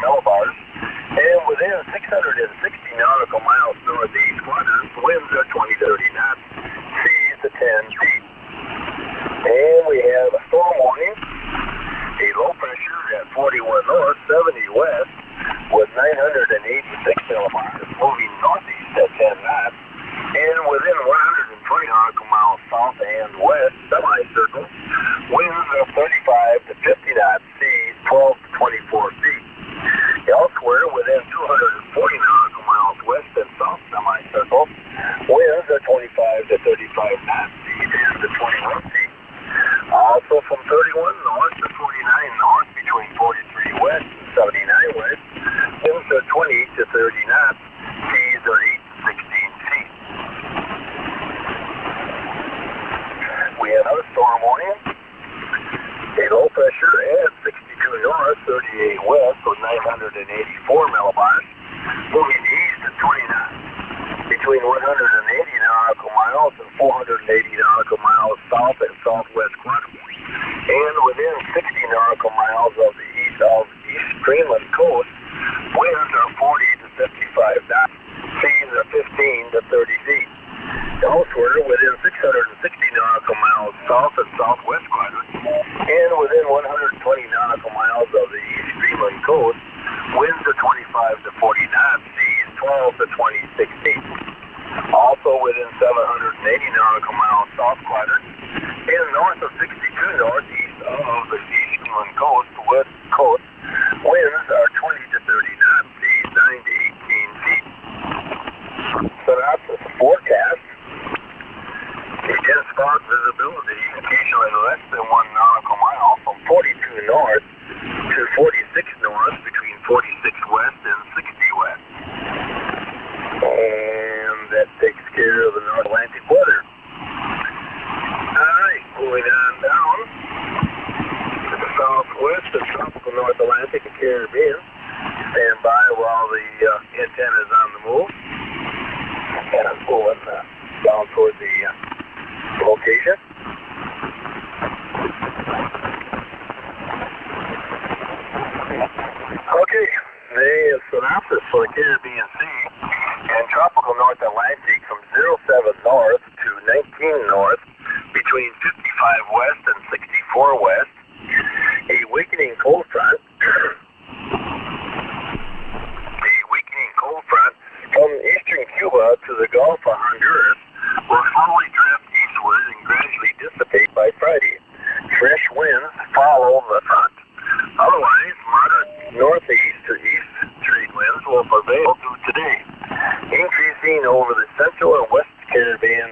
millibars. And within 660 nautical miles northeast quadrant, winds are 20 to 30 knots, seas to 10 feet. And we have a storm warning, a low pressure at 41 north, 70 west, with 986 millibars, moving northeast at 10 knots, and within 120 nautical miles south and west, semicircle, winds of 35 to 50 knots, seas 12 to 24 feet. Elsewhere, within 240 nautical miles west and south semicircle, winds are 25 to 35 knots, seas 10 to 21 feet. Also from 31 north to 49 north, between 43 west and 79 west, winds are 20 to 30 knots, seas are 8 to 16 feet. We have another storm warning. A low pressure at 62 north, 38 west, with 984 millibars, moving east at 20 knots, between 180 nautical miles and 480 nautical miles south and southwest quadrant, and within 60 nautical miles of the east Greenland coast, winds are 40 to 55 knots, seas are 15 to 30 feet. Elsewhere, within 660 nautical miles south and southwest quadrant, and within 120 nautical miles of the east Greenland coast, winds are 25 to 40 knots, seas 12 to 26 feet. Also within 780 nautical miles south quadrant, and north of 62 northeast of the east Greenland coast, winds are 20 to 30 knots, seas 9 to 18 feet. Synopsis forecast. A 10-spot visibility, occasionally less than 1 nautical mile, from 42 north to 46 north, between 46 west and 60 west. And that takes care of the North Atlantic weather. Alright, moving on down to the southwest of tropical North Atlantic and Caribbean. Stand by while the antenna is on the move. And I'm going down toward the location. Okay, the synopsis for the Caribbean Sea and tropical North Atlantic from 07 north to 19 north, between 55 west and 64 west. A weakening cold front from eastern Cuba to the Gulf of Honduras will slowly drift eastward and gradually dissipate by Friday. Fresh winds follow the front. Otherwise, moderate northeast to east trade winds will prevail through today, increasing over the central and western Caribbean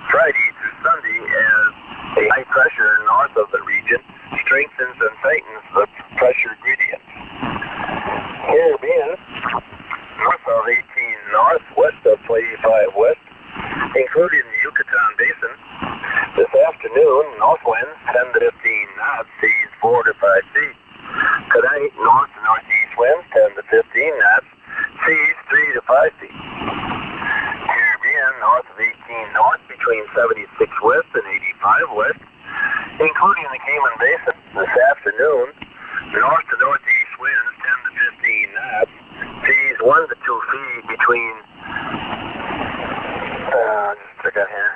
Friday through Sunday as a high pressure north of the region strengthens and tightens the pressure gradient. Caribbean, north of 18 north, west of 85 west, including the Yucatan Basin. This afternoon, north winds 10 to 15 knots, seas 4 to 5 feet. Tonight, north to northeast winds 10 to 15 knots, seas 3 to 5 feet. Caribbean, north of 18 north, between 76 west and 85 west, including the Cayman Basin. This afternoon, north to northeast winds 10 to 15 knots, seas 1 to 2 feet between, just check out here.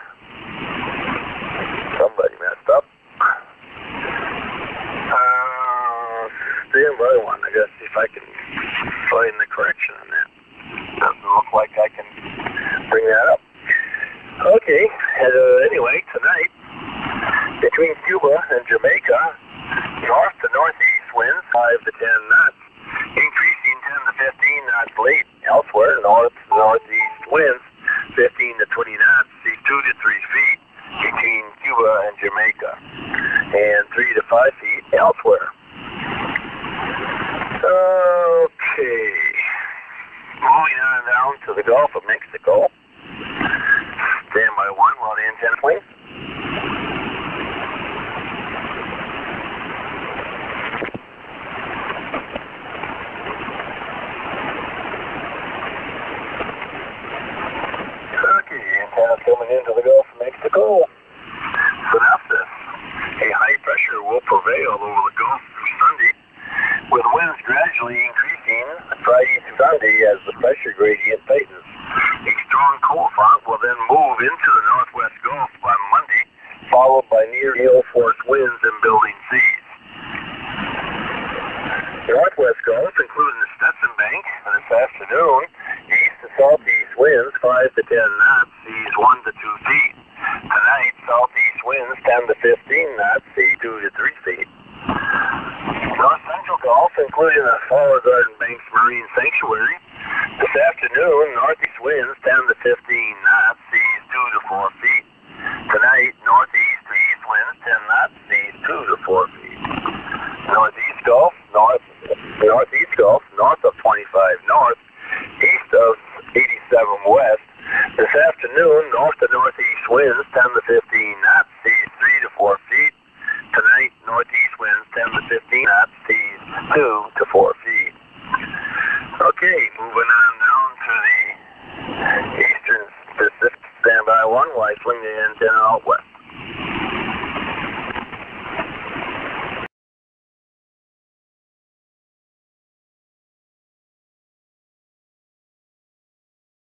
Somebody messed up. Stand by one, I guess, see if I can find the correction on that. Doesn't look like I can bring that up. Okay, anyway, tonight, between Cuba and Jamaica, north to northeast winds 5 to 10 knots, increasing 10 to 15 knots late. Elsewhere, north to northeast winds 15 to 20 knots, seas 2 to 3 feet between Cuba and Jamaica, and 3 to 5 feet elsewhere. Okay, moving on down to the Gulf of Mexico. Stand by one while the antenna swings. Coming into the Gulf of Mexico. Synopsis. A high pressure will prevail over the Gulf through Sunday, with gradually increasing Friday to Sunday as the pressure gradient tightens. A strong cold front will then move into the northwest Gulf on Monday, followed by near gale force winds and building seas. The northwest Gulf, including the Stetson Bank, this afternoon, east to southeast winds 5 to 10 knots, seas 1 to 2 feet. Tonight, southeast winds 10 to 15 knots, seas 2 to 3 feet. North Central Gulf, including the Flower Garden Banks Marine Sanctuary, this afternoon, northeast winds 10 to 15 knots, seas 2 to 4 feet. Tonight, northeast to east winds 10 knots, seas 2 to 4 feet. Northeast Gulf, northeast Gulf, north of 25 north, east of 87 west. This afternoon, north to northeast winds 10 to 15 knots, seas 3 to 4 feet. Tonight, northeast winds 10 to 15 knots, seas 2 to 4 feet. Okay, moving on down to the eastern Pacific. Standby 1, while I swing the antenna